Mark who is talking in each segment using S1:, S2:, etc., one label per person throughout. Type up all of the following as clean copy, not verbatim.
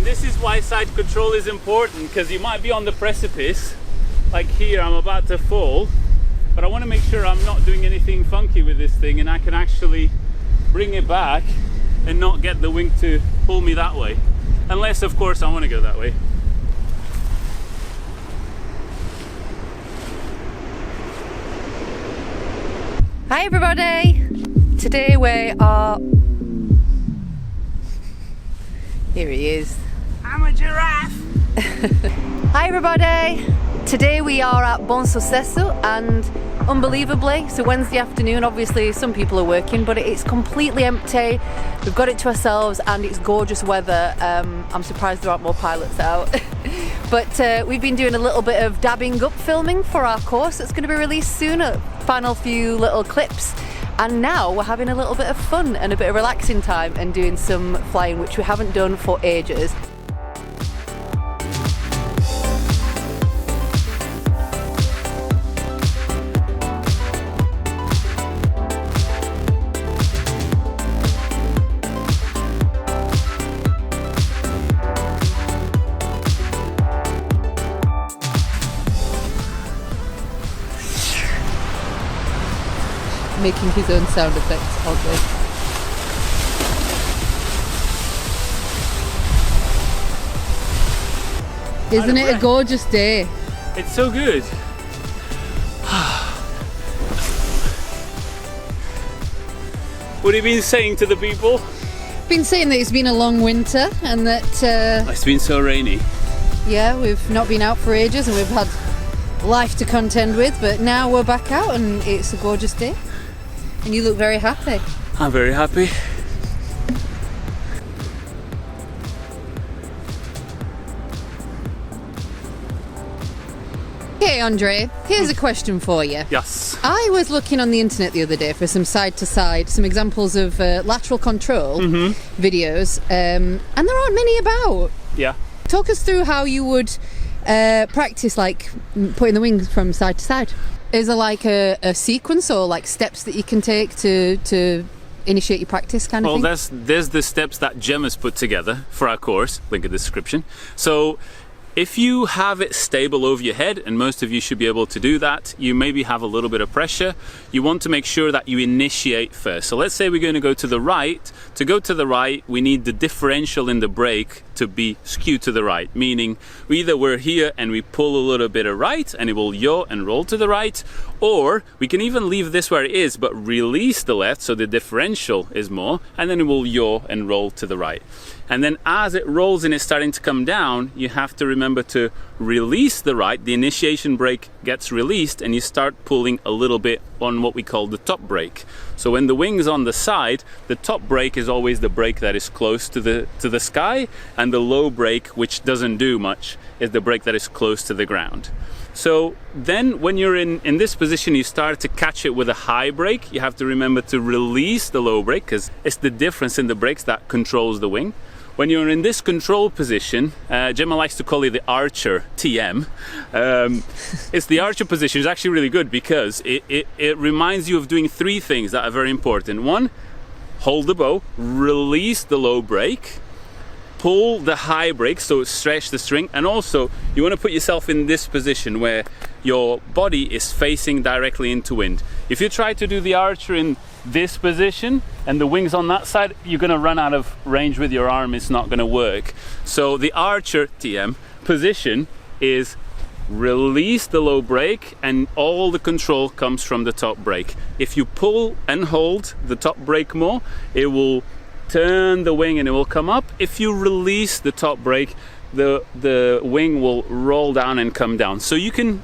S1: this is why side control is important, because you might be on the precipice, like here I'm about to fall, but I want to make sure I'm not doing anything funky with this thing and I can actually bring it back and not get the wing to pull me that way. Unless, of course, I want to go that way.
S2: Hi everybody! Today we are... Here he is.
S1: I'm a giraffe!
S2: Hi everybody! Today we are at Bon Sucesso, and unbelievably, so Wednesday afternoon, obviously some people are working, but it's completely empty. We've got it to ourselves and it's gorgeous weather. I'm surprised there aren't more pilots out. But we've been doing a little bit of dabbing up filming for our course that's going to be released soon, a final few little clips. And now we're having a little bit of fun and a bit of relaxing time and doing some flying, which we haven't done for ages. Making his own sound effects, oddly. Isn't it a gorgeous day?
S1: It's so good. What have you been saying to the people?
S2: Been saying that it's been a long winter and that
S1: It's been so rainy.
S2: Yeah, we've not been out for ages and we've had life to contend with, but now we're back out and it's a gorgeous day. And you look very happy.
S1: I'm very happy.
S2: Okay, Andre, here's a question for you.
S1: Yes.
S2: I was looking on the internet the other day for some side-to-side, some examples of lateral control videos, and there aren't many about.
S1: Yeah.
S2: Talk us through how you would practice, like putting the wings from side to side. Is there like a sequence or like steps that you can take to initiate your practice kind of thing?
S1: Well, there's the steps that Gemma's put together for our course, link in the description. So if you have it stable over your head, and most of you should be able to do that, you maybe have a little bit of pressure, you want to make sure that you initiate first. So let's say we're going to go to the right. To go to the right, we need the differential in the brake to be skewed to the right, meaning either we're here and we pull a little bit of right and it will yaw and roll to the right, or we can even leave this where it is but release the left so the differential is more, and then it will yaw and roll to the right. And then as it rolls and it's starting to come down, you have to remember to release the right, the initiation brake gets released and you start pulling a little bit on what we call the top brake. So when the wing's on the side, the top brake is always the brake that is close to the sky, and the low brake, which doesn't do much, is the brake that is close to the ground. So then when you're in this position, you start to catch it with a high brake. You have to remember to release the low brake because it's the difference in the brakes that controls the wing. When you're in this control position, Gemma likes to call it the archer TM. It's the archer position. It's actually really good because it reminds you of doing three things that are very important. One, hold the bow, release the low brake, pull the high brake, so stretch the string, and also you want to put yourself in this position where your body is facing directly into wind. If you try to do the archer in this position and the wings on that side, you're going to run out of range with your arm. It's not going to work. So the archer TM position is release the low brake and all the control comes from the top brake. If you pull and hold the top brake more, it will turn the wing and it will come up. If you release the top brake, the wing will roll down and come down. So you can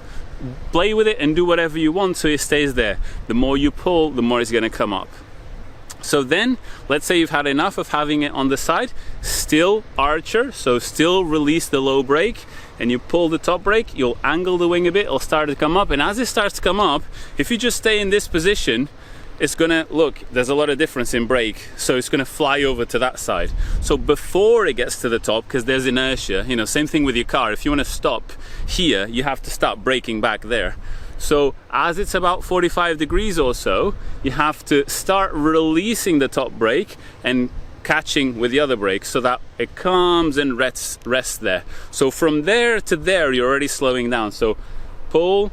S1: play with it and do whatever you want so it stays there. The more you pull, the more it's going to come up. So then, let's say you've had enough of having it on the side, still archer, so still release the low brake, and you pull the top brake, you'll angle the wing a bit, it'll start to come up, and as it starts to come up, if you just stay in this position, it's gonna, look, there's a lot of difference in brake, so it's gonna fly over to that side. So before it gets to the top, because there's inertia, you know, same thing with your car, if you wanna stop here, you have to start braking back there. So as it's about 45 degrees or so, you have to start releasing the top brake and catching with the other brake so that it comes and rests there. So from there to there, you're already slowing down. So pull,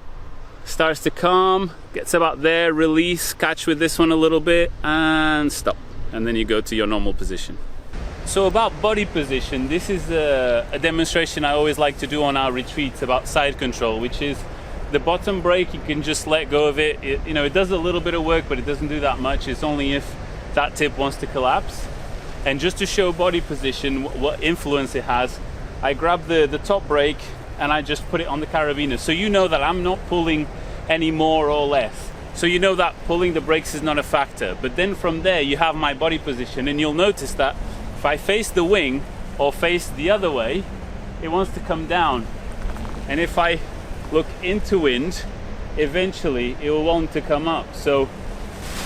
S1: starts to calm, gets about there, release, catch with this one a little bit, and stop. And then you go to your normal position. So about body position, this is a demonstration I always like to do on our retreats about side control, which is the bottom brake, you can just let go of it. It does a little bit of work, but it doesn't do that much. It's only if that tip wants to collapse. And just to show body position, what influence it has, I grab the top brake and I just put it on the carabiner. So you know that I'm not pulling any more or less. So you know that pulling the brakes is not a factor. But then from there, you have my body position, and you'll notice that if I face the wing or face the other way, it wants to come down. And if I look into wind, eventually it will want to come up. So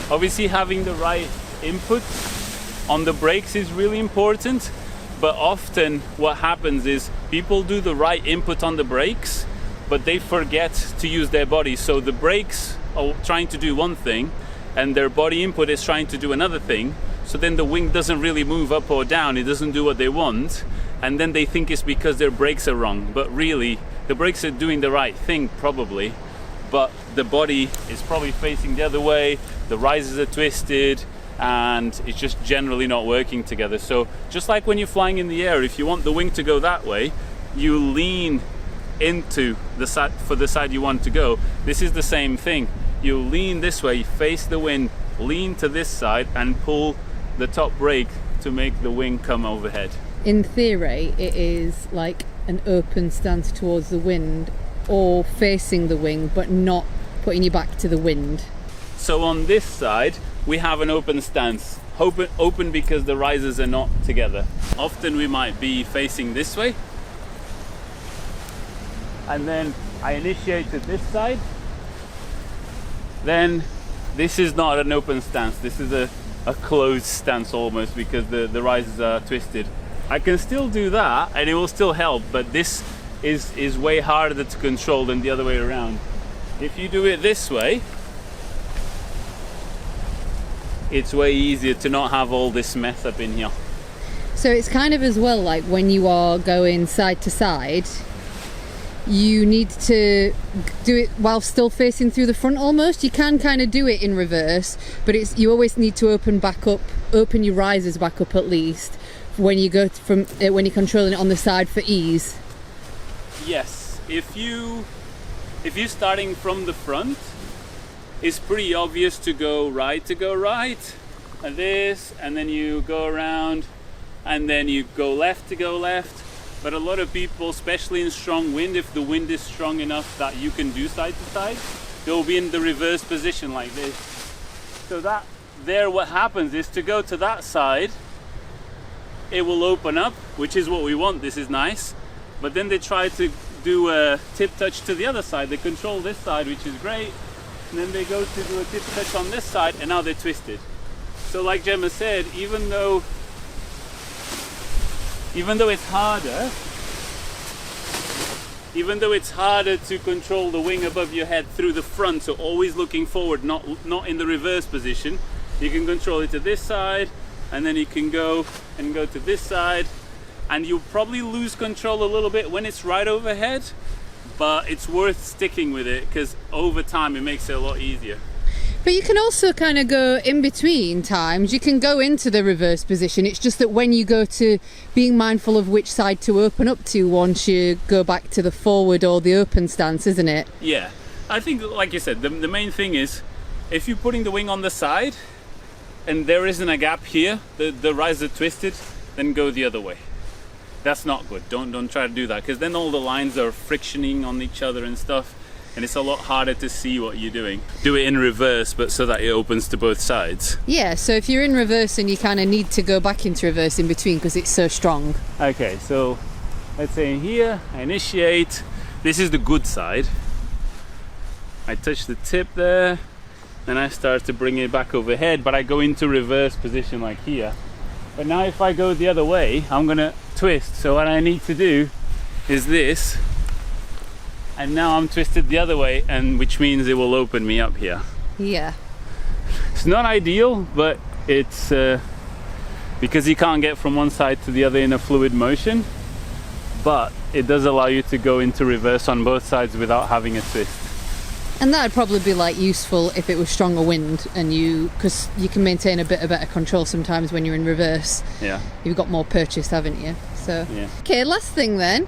S1: obviously having the right input on the brakes is really important, but often what happens is people do the right input on the brakes, but they forget to use their body. So the brakes are trying to do one thing and their body input is trying to do another thing. So then the wing doesn't really move up or down, it doesn't do what they want, and then they think it's because their brakes are wrong. But really, the brakes are doing the right thing probably, but the body is probably facing the other way, the risers are twisted, and it's just generally not working together. So just like when you're flying in the air, if you want the wing to go that way, you lean into the side for the side you want to go. This is the same thing. You lean this way, face the wind, lean to this side, and pull the top brake to make the wing come overhead.
S2: In theory, it is like an open stance towards the wind or facing the wing, but not putting you back to the wind.
S1: So on this side, we have an open stance. Open because the risers are not together. Often we might be facing this way, and then I initiate to this side. Then this is not an open stance. This is a closed stance almost, because the risers are twisted. I can still do that and it will still help, but this is way harder to control than the other way around. If you do it this way, it's way easier to not have all this mess up in here.
S2: So it's kind of as well like when you are going side to side, you need to do it while still facing through the front almost. You can kind of do it in reverse, but you always need to open your risers back up at least when you go from when you're controlling it on the side for ease.
S1: Yes, if you're starting from the front, it's pretty obvious to go right, like this, and then you go around, and then you go left to go left. But a lot of people, especially in strong wind, if the wind is strong enough that you can do side to side, they'll be in the reverse position like this. So what happens is to go to that side, it will open up, which is what we want. This is nice. But then they try to do a tip touch to the other side. They control this side, which is great. And then they go to do a tip touch on this side, and now they're twisted. So like Gemma said, even though it's harder to control the wing above your head through the front, so always looking forward, not in the reverse position, you can control it to this side, and then you can go to this side, and you'll probably lose control a little bit when it's right overhead, but it's worth sticking with it because over time it makes it a lot easier.
S2: But you can also kind of go in between times. You can go into the reverse position. It's just that when you go to being mindful of which side to open up to once you go back to the forward or the open stance, isn't it?
S1: Yeah, I think like you said, the main thing is if you're putting the wing on the side and there isn't a gap here, the riser twisted, then go the other way. That's not good. Don't try to do that, because then all the lines are frictioning on each other and stuff, and it's a lot harder to see what you're doing. Do it in reverse, but so that it opens to both sides.
S2: Yeah, so if you're in reverse and you kind of need to go back into reverse in between because it's so strong.
S1: Okay, so let's say here, I initiate. This is the good side. I touch the tip there, and I start to bring it back overhead, but I go into reverse position like here. But now if I go the other way, I'm gonna twist. So what I need to do is this, and now I'm twisted the other way, and which means it will open me up here.
S2: Yeah.
S1: It's not ideal, but it's because you can't get from one side to the other in a fluid motion, but it does allow you to go into reverse on both sides without having a twist.
S2: And that'd probably be like useful if it was stronger wind, and because you can maintain a bit of better control sometimes when you're in reverse.
S1: Yeah.
S2: You've got more purchase, haven't you? So.
S1: Yeah.
S2: Okay, last thing then.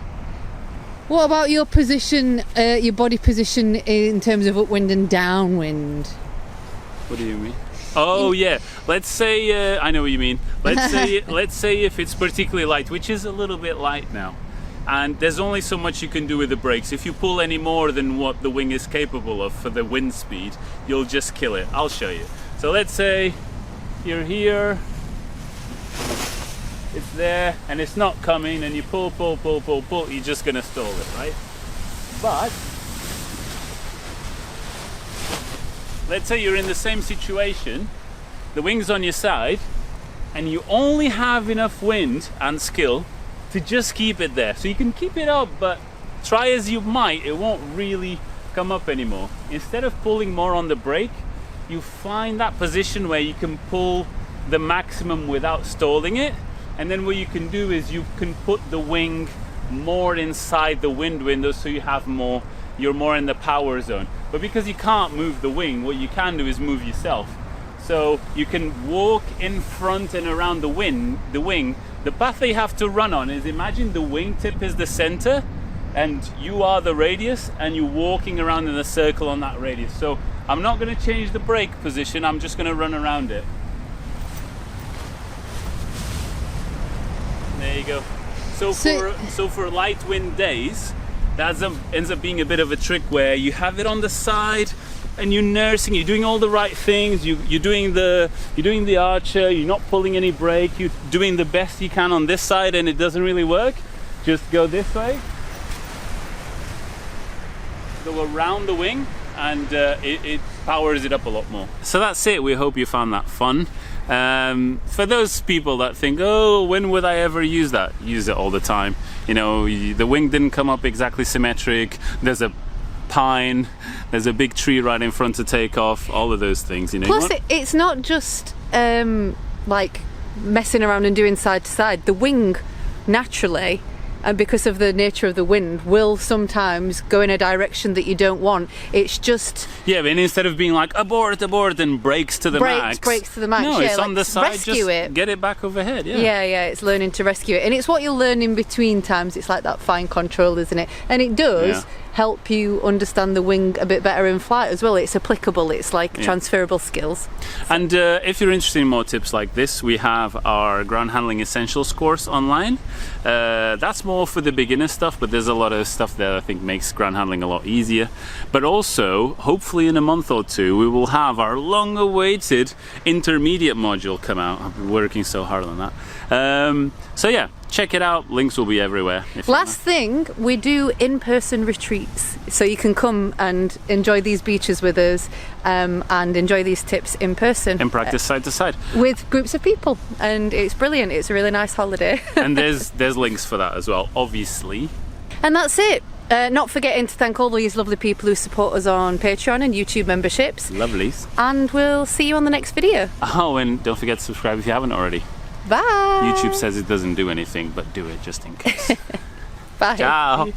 S2: What about your position, your body position in terms of upwind and downwind?
S1: What do you mean? Oh yeah. Let's say I know what you mean. Let's say if it's particularly light, which is a little bit light now. And there's only so much you can do with the brakes. If you pull any more than what the wing is capable of for the wind speed, you'll just kill it. I'll show you. So let's say you're here, it's there, and it's not coming, and you pull, you're just gonna stall it, right? But let's say you're in the same situation, the wing's on your side, and you only have enough wind and skill to just keep it there. So you can keep it up, but try as you might, it won't really come up anymore. Instead of pulling more on the brake, you find that position where you can pull the maximum without stalling it, and then what you can do is you can put the wing more inside the wind window, so you have more, you're more in the power zone. But because you can't move the wing, what you can do is move yourself. So you can walk in front and around the wing. The path that you have to run on is, imagine the wingtip is the center and you are the radius, and you're walking around in a circle on that radius. So I'm not going to change the brake position, I'm just going to run around it. There you go. So for light wind days, that ends up being a bit of a trick where you have it on the side and you're nursing, you're doing all the right things, you're doing the archer, you're not pulling any brake, you're doing the best you can on this side, and it doesn't really work. Just go this way, go around the wing, and it powers it up a lot more. So that's it. We hope you found that fun. For those people that think, oh, when would I ever use that? Use it all the time. You know, the wing didn't come up exactly symmetric, there's a pine, there's a big tree right in front to take off, all of those things, you know.
S2: Plus it's not just like messing around and doing side to side. The wing naturally, and because of the nature of the wind, will sometimes go in a direction that you don't want. It's just... Yeah,
S1: but instead of being like, abort, and brakes to the max.
S2: Brakes to the max,
S1: no,
S2: yeah,
S1: it's
S2: like
S1: on the side,
S2: rescue
S1: just
S2: it.
S1: Get it back overhead, yeah.
S2: Yeah, it's learning to rescue it. And it's what you'll learn in between times. It's like that fine control, isn't it? And it does help you understand the wing a bit better in flight as well. It's applicable, it's like transferable skills.
S1: And if you're interested in more tips like this, we have our ground handling essentials course online. That's more for the beginner stuff, but there's a lot of stuff that I think makes ground handling a lot easier. But also, hopefully in a month or two, we will have our long-awaited intermediate module come out. I've been working so hard on that. So yeah, check it out. Links will be everywhere.
S2: Last thing, we do in-person retreats, so you can come and enjoy these beaches with us and enjoy these tips in person.
S1: And practice side to side.
S2: With groups of people, and it's brilliant. It's a really nice holiday.
S1: And there's links for that as well, obviously.
S2: And that's it. Not forgetting to thank all these lovely people who support us on Patreon and YouTube memberships.
S1: Lovelies.
S2: And we'll see you on the next video.
S1: Oh, and don't forget to subscribe if you haven't already.
S2: Bye.
S1: YouTube says it doesn't do anything, but do it just in case.
S2: Bye.
S1: Ciao.